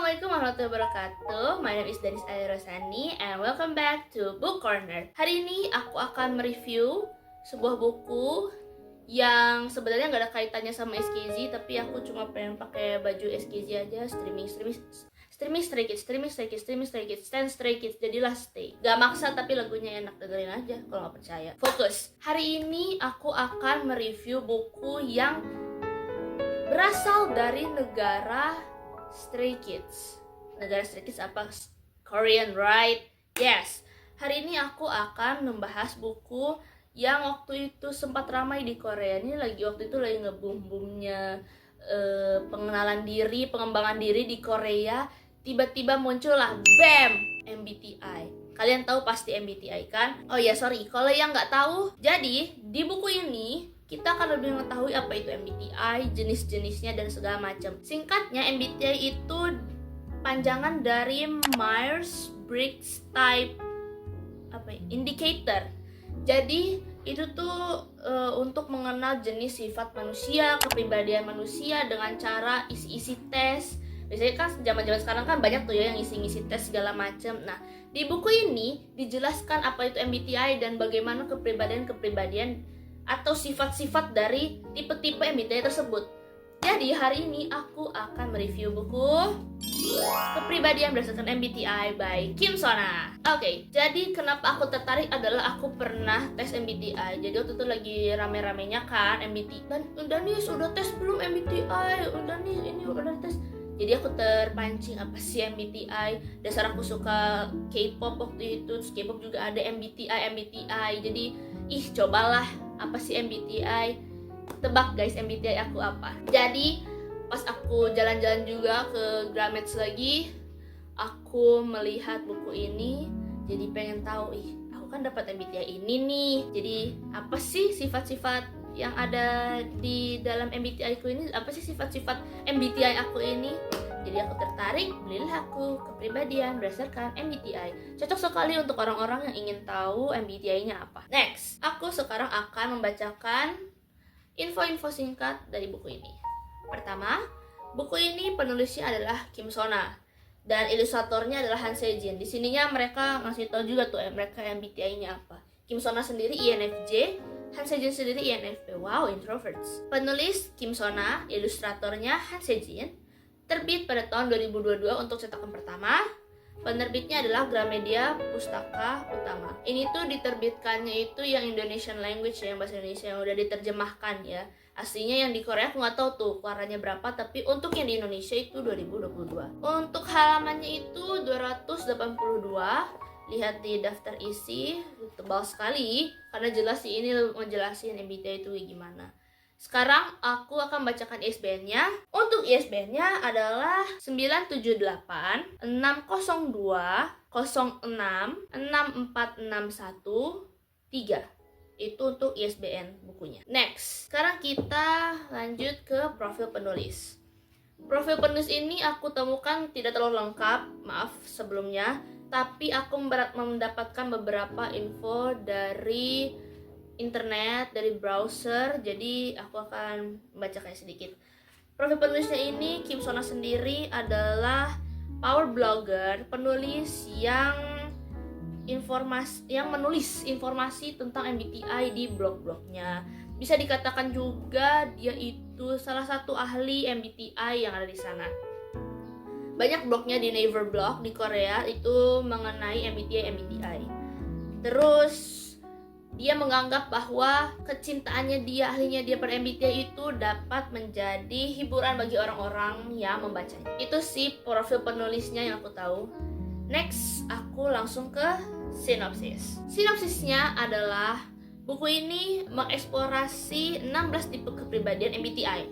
Assalamualaikum warahmatullahi wabarakatuh. My name is Danis Airosani and welcome back to Book Corner. Hari ini aku akan mereview sebuah buku yang sebenarnya nggak ada kaitannya sama SKZ, tapi aku cuma pengen pakai baju SKZ aja. Streaming Stray Kids, Stand Stray Kids, jadilah stay. Gak maksa tapi lagunya enak, dengerin aja kalau nggak percaya. Fokus. Hari ini aku akan mereview buku yang berasal dari negara Stray Kids. Negara Stray Kids apa? Korean, right? Yes. Hari ini aku akan membahas buku yang waktu itu sempat ramai di Korea. Ini waktu itu lagi nge-boom-boomnya pengenalan diri, pengembangan diri di Korea. Tiba-tiba muncullah BAM! MBTI. Kalian tahu pasti MBTI kan? Oh ya, sorry, kalau yang nggak tahu, jadi di buku ini kita akan lebih mengetahui apa itu MBTI, jenis-jenisnya, dan segala macam. Singkatnya, MBTI itu panjangan dari Myers-Briggs Type Indicator. Jadi itu tuh untuk mengenal jenis sifat manusia, kepribadian manusia dengan cara isi-isi tes. Biasanya kan zaman-zaman sekarang kan banyak tuh ya yang isi-isi tes segala macam. Nah, di buku ini dijelaskan apa itu MBTI dan bagaimana kepribadian atau sifat-sifat dari tipe-tipe MBTI tersebut. Jadi hari ini aku akan mereview buku Kepribadian Berdasarkan MBTI by Kim Sona. Oke, jadi kenapa aku tertarik adalah aku pernah tes MBTI. Jadi waktu itu lagi rame-ramenya kan MBTI. Dan udah nih, sudah tes belum MBTI? Udah nih, ini udah tes. Jadi aku terpancing, apa sih MBTI? Dasar aku suka K-pop waktu itu. Terus K-pop juga ada MBTI. Jadi cobalah, apa sih MBTI? Tebak guys, MBTI aku apa? Jadi pas aku jalan-jalan juga ke Gramedia lagi, aku melihat buku ini, jadi pengen tahu, aku kan dapat MBTI ini nih. Jadi apa sih sifat-sifat yang ada di dalam MBTI ku ini? Apa sih sifat-sifat MBTI aku ini? Jadi aku tertarik, belilah aku Kepribadian Berdasarkan MBTI. Cocok sekali untuk orang-orang yang ingin tahu MBTI-nya apa. Next, aku sekarang akan membacakan info-info singkat dari buku ini. Pertama, buku ini penulisnya adalah Kim Sona dan ilustratornya adalah Han Sejin. Di sininya mereka ngasih tahu juga tuh mereka MBTI-nya apa. Kim Sona sendiri INFJ, Han Sejin sendiri INFP. Wow, introverts. Penulis Kim Sona, ilustratornya Han Sejin. Terbit pada tahun 2022 untuk cetakan pertama. Penerbitnya adalah Gramedia Pustaka Utama. Ini tuh diterbitkannya itu yang Indonesian language, yang bahasa Indonesia yang udah diterjemahkan ya. Aslinya yang di Korea aku nggak tahu tuh keluarannya berapa, tapi untuk yang di Indonesia itu 2022. Untuk halamannya itu 282. Lihat di daftar isi, tebal sekali karena jelas sih ini ngejelasin MBTI itu gimana. Sekarang aku akan bacakan ISBN-nya. Untuk ISBN-nya adalah 978 602 06 6461 3. Itu untuk ISBN bukunya. Next, sekarang kita lanjut ke profil penulis. Profil penulis ini aku temukan tidak terlalu lengkap, maaf sebelumnya, tapi aku mendapatkan beberapa info dari internet, dari browser, jadi aku akan membacakannya sedikit. Profil penulisnya ini, Kim Sona sendiri adalah power blogger, penulis yang menulis informasi tentang MBTI di blog-blognya. Bisa dikatakan juga dia itu salah satu ahli MBTI yang ada di sana. Banyak blognya di Naver Blog di Korea itu mengenai MBTI. Terus dia menganggap bahwa kecintaannya dia, ahlinya dia pada MBTI itu dapat menjadi hiburan bagi orang-orang yang membacanya. Itu sih profil penulisnya yang aku tahu. Next, aku langsung ke sinopsis. Sinopsisnya adalah buku ini mengeksplorasi 16 tipe kepribadian MBTI.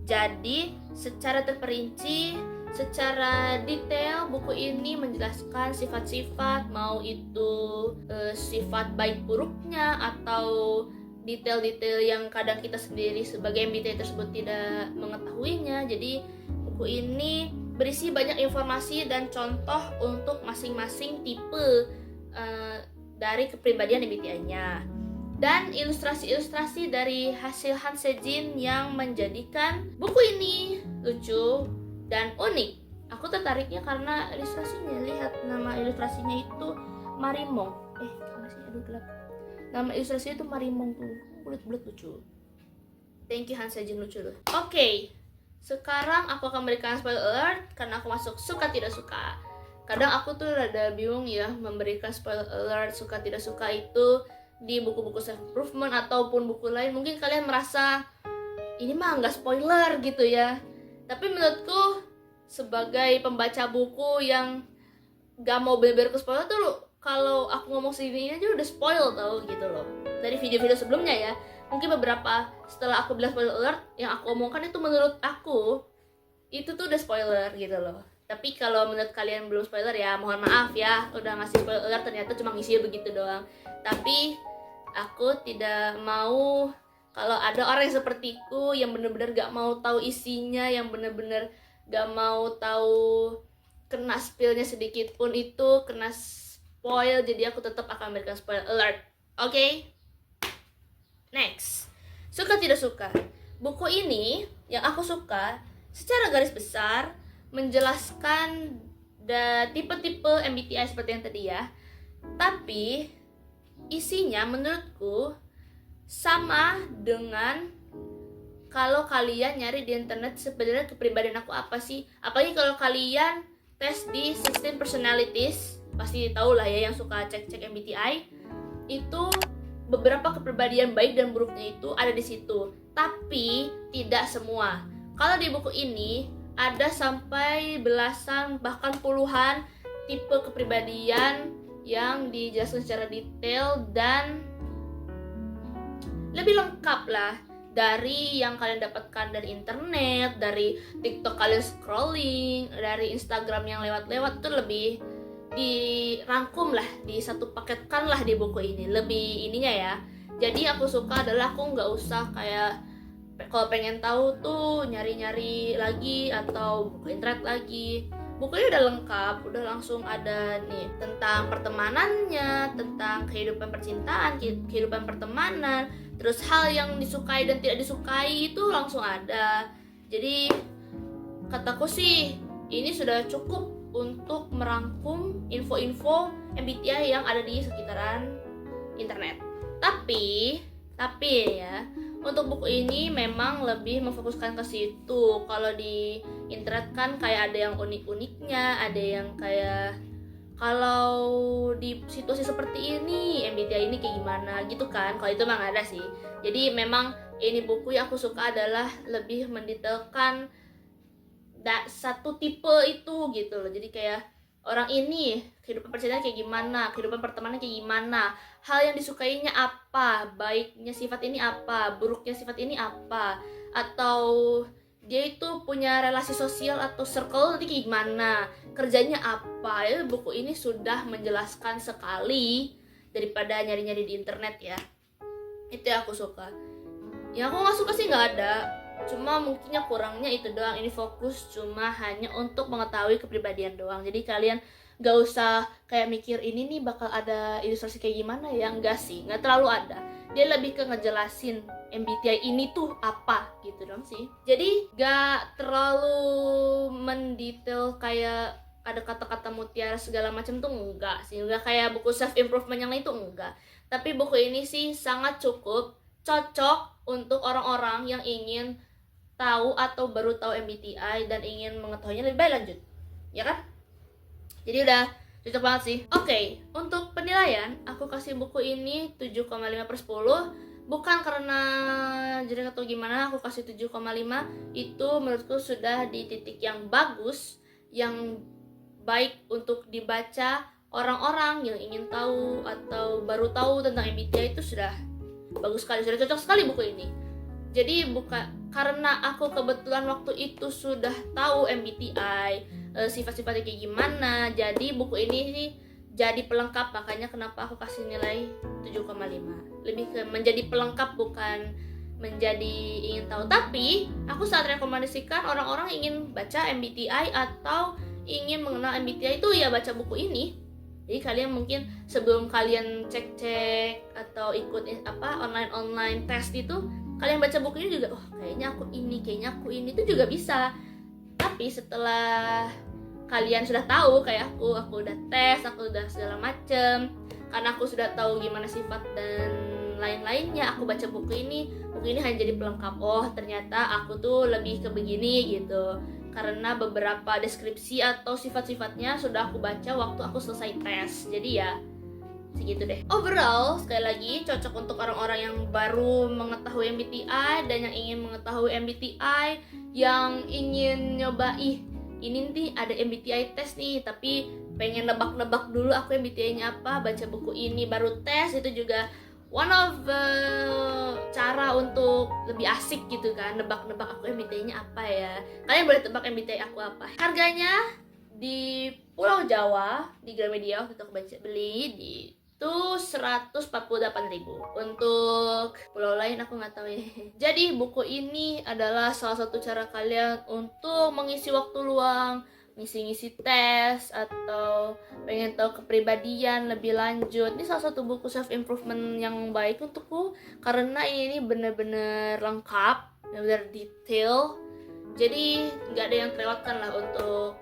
Jadi, secara terperinci, secara detail buku ini menjelaskan sifat-sifat, mau itu sifat baik buruknya atau detail-detail yang kadang kita sendiri sebagai MBTI tersebut tidak mengetahuinya. Jadi buku ini berisi banyak informasi dan contoh untuk masing-masing tipe dari kepribadian MBTI-nya. Dan ilustrasi-ilustrasi dari hasil Han Sejin yang menjadikan buku ini lucu dan unik. Aku tertariknya karena ilustrasinya. Lihat, nama ilustrasinya itu Marimong. Mana sih? Aduh gelap. Nama ilustrasinya itu Marimong tuh. Bulat-bulat lucu. Thank you Hans Sejin, lucu tuh. Oke. Sekarang aku akan memberikan spoiler alert karena aku masuk suka tidak suka. Kadang aku tuh rada bingung ya memberikan spoiler alert suka tidak suka itu di buku-buku self improvement ataupun buku lain. Mungkin kalian merasa ini mah nggak spoiler gitu ya. Tapi menurutku sebagai pembaca buku yang gak mau bener-bener ke spoiler tuh, kalau aku ngomong segini aja udah spoil tau gitu loh. Dari video-video sebelumnya ya, mungkin beberapa setelah aku bilang spoiler alert, yang aku omongkan itu menurut aku itu tuh udah spoiler gitu loh. Tapi kalau menurut kalian belum spoiler ya mohon maaf ya, udah ngasih spoiler alert ternyata cuma ngisi begitu doang. Tapi aku tidak mau kalau ada orang yang sepertiku yang bener-bener gak mau tahu isinya, yang bener-bener gak mau tahu kena spillnya sedikit pun itu kena spoil, jadi aku tetap akan memberikan spoiler alert. Oke? Next, suka tidak suka. Buku ini yang aku suka secara garis besar menjelaskan tipe-tipe MBTI seperti yang tadi ya. Tapi isinya menurutku sama dengan kalau kalian nyari di internet sebenarnya kepribadian aku apa sih. Apalagi kalau kalian tes di 16 personalities, pasti tahu lah ya yang suka cek-cek MBTI. Itu beberapa kepribadian baik dan buruknya itu ada di situ. Tapi tidak semua. Kalau di buku ini ada sampai belasan bahkan puluhan tipe kepribadian yang dijelaskan secara detail dan lebih lengkap lah dari yang kalian dapatkan dari internet, dari TikTok kalian scrolling, dari Instagram yang lewat-lewat tuh lebih dirangkum lah, di satu paketkan lah di buku ini, lebih ininya ya. Jadi aku suka adalah aku nggak usah kayak kalau pengen tahu tuh nyari-nyari lagi atau buka internet lagi. Bukunya udah lengkap, udah langsung ada nih tentang pertemanannya, tentang kehidupan percintaan, kehidupan pertemanan, terus hal yang disukai dan tidak disukai itu langsung ada. Jadi kataku sih ini sudah cukup untuk merangkum info-info MBTI yang ada di sekitaran internet. Tapi ya, untuk buku ini memang lebih memfokuskan ke situ. Kalau di internet kan kayak ada yang unik-uniknya, ada yang kayak kalau di situasi seperti ini MBTI ini kayak gimana gitu kan. Kalau itu memang ada sih. Jadi memang ini buku yang aku suka adalah lebih mendetailkan satu tipe itu gitu loh. Jadi kayak orang ini kehidupan percintaan kayak gimana, kehidupan pertemanan kayak gimana, hal yang disukainya apa, baiknya sifat ini apa, buruknya sifat ini apa, atau dia itu punya relasi sosial atau circle nanti kayak gimana, kerjanya apa. Ya, buku ini sudah menjelaskan sekali daripada nyari-nyari di internet ya. Itu yang aku suka. Yang aku nggak suka sih nggak ada, cuma mungkinnya kurangnya itu doang. Ini fokus cuma hanya untuk mengetahui kepribadian doang. Jadi kalian gak usah kayak mikir ini nih bakal ada ilustrasi kayak gimana ya. Enggak sih, gak terlalu ada. Dia lebih ke ngejelasin MBTI ini tuh apa gitu dong sih. Jadi gak terlalu mendetail kayak ada kata-kata mutiara segala macam tuh enggak sih. Enggak kayak buku self improvement yang lain tuh enggak. Tapi buku ini sih sangat cukup cocok untuk orang-orang yang ingin tahu atau baru tahu MBTI dan ingin mengetahuinya lebih baik lanjut, ya kan? Jadi udah cocok banget sih. Oke, untuk penilaian aku kasih buku ini 7,5/10. Bukan karena jelek atau gimana, aku kasih 7,5. Itu menurutku sudah di titik yang bagus, yang baik untuk dibaca orang-orang yang ingin tahu atau baru tahu tentang MBTI. Itu sudah bagus sekali, sudah cocok sekali buku ini. Jadi karena aku kebetulan waktu itu sudah tahu MBTI, sifat-sifatnya kayak gimana, jadi buku ini sih jadi pelengkap. Makanya kenapa aku kasih nilai 7,5. Lebih ke menjadi pelengkap, bukan menjadi ingin tahu. Tapi aku sangat rekomendasikan orang-orang ingin baca MBTI atau ingin mengenal MBTI itu ya baca buku ini. Jadi kalian mungkin sebelum kalian cek-cek atau ikut online test itu, kalian baca buku ini juga, oh kayaknya aku ini itu juga bisa. Tapi setelah kalian sudah tahu kayak aku udah tes, aku udah segala macem. Karena aku sudah tahu gimana sifat dan lain-lainnya, aku baca buku ini hanya jadi pelengkap. Oh ternyata aku tuh lebih ke begini gitu, karena beberapa deskripsi atau sifat-sifatnya sudah aku baca waktu aku selesai tes. Jadi ya segitu deh. Overall, sekali lagi cocok untuk orang-orang yang baru mengetahui MBTI dan yang ingin mengetahui MBTI, yang ingin nyoba ini nih ada MBTI tes nih, tapi pengen nebak-nebak dulu aku MBTI-nya apa, baca buku ini baru tes. Itu juga one of cara untuk lebih asik gitu kan, nebak-nebak aku MBTI-nya apa ya. Kalian boleh tebak MBTI aku apa. Harganya di Pulau Jawa di Gramedia waktu itu aku beli itu 148.000. Untuk pulau lain aku nggak tahu ya. Jadi buku ini adalah salah satu cara kalian untuk mengisi waktu luang, ngisi-ngisi tes, atau pengen tahu kepribadian lebih lanjut. Ini salah satu buku self improvement yang baik untukku karena ini benar-benar lengkap, benar-benar detail. Jadi nggak ada yang terlewatkan lah untuk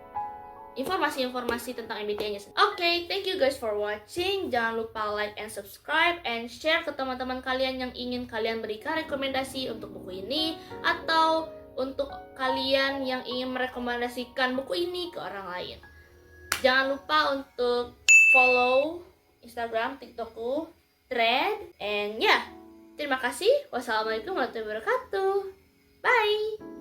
informasi-informasi tentang MBTI-nya. Oke, thank you guys for watching. Jangan lupa like and subscribe and share ke teman-teman kalian yang ingin kalian berikan rekomendasi untuk buku ini, atau untuk kalian yang ingin merekomendasikan buku ini ke orang lain. Jangan lupa untuk follow Instagram, TikTokku, Thread, and ya. Terima kasih. Wassalamualaikum warahmatullahi wabarakatuh. Bye.